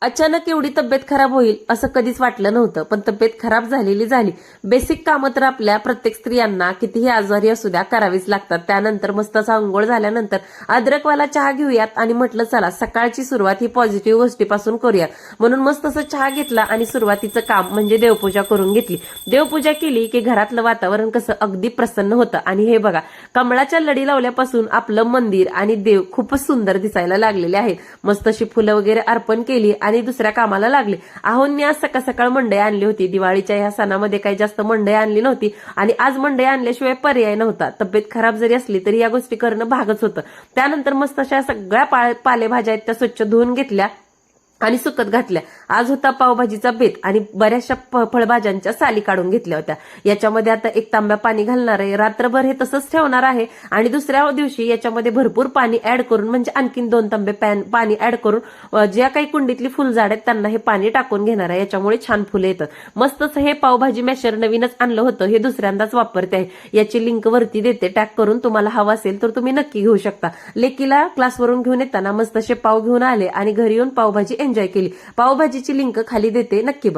अचानक एवढी तब्येत खराब होईल असं कधीच वाटलं नव्हतं, पण तब्येत खराब झाली. बेसिक कामं तर आपल्या प्रत्येक स्त्रियांना कितीही आजारी असू द्या करावीच लागतात. त्यानंतर मस्त असा अंघोळ झाल्यानंतर अद्रकवाला चहा घेऊयात आणि म्हटलं चला सकाळची सुरुवात ही पॉझिटिव्ह गोष्टीपासून करूया. म्हणून मस्त असं चहा घेतला आणि सुरुवातीचं काम म्हणजे देवपूजा करून घेतली. देवपूजा केली की घरातलं वातावरण कसं अगदी प्रसन्न होतं. आणि हे बघा, कमळाच्या लढी लावल्यापासून आपलं मंदिर आणि देव खूपच सुंदर दिसायला लागलेले आहेत. मस्त अशी फुलं वगैरे अर्पण केली आणि दुसऱ्या कामाला लागले. आहोंनी आज सकाळ सकाळ मंडई आणली होती. दिवाळीच्या ह्या सणामध्ये काही जास्त मंडई आणली नव्हती आणि आज मंडई आणल्याशिवाय पर्याय नव्हता. तब्येत खराब जरी असली तरी या गोष्टी करणं भागच होतं. त्यानंतर मस्त अशा सगळ्या पालेभाज्या आहेत त्या स्वच्छ धुवून घेतल्या आणि सुकत घातल्या. आज होता पावभाजीचा बेत आणि बऱ्याचशा फळभाज्यांच्या साली काढून घेतल्या होत्या. याच्यामध्ये आता 1 तांब्या पाणी घालणार आहे, रात्रभर हे तसंच ठेवणार आहे आणि दुसऱ्या दिवशी याच्यामध्ये भरपूर पाणी ऍड करून म्हणजे आणखीन 2 तांबे पाणी ऍड करून ज्या काही कुंडीतली फुलझाड आहेत त्यांना हे पाणी टाकून घेणार आहे. याच्यामुळे छान फुले येतात. मस्तच हे पावभाजी मॅशर नवीनच आणलं होतं, हे दुसऱ्यांदाच वापरते आहे. याची लिंक वरती देते, टॅग करून. तुम्हाला हवा असेल तर तुम्ही नक्की घेऊ शकता. लेकीला क्लासवरून घेऊन येताना मस्त असे पाव घेऊन आले आणि घरी येऊन पावभाजी एन्जॉय केली. पावभाजीची लिंक खाली देते, नक्की बघा.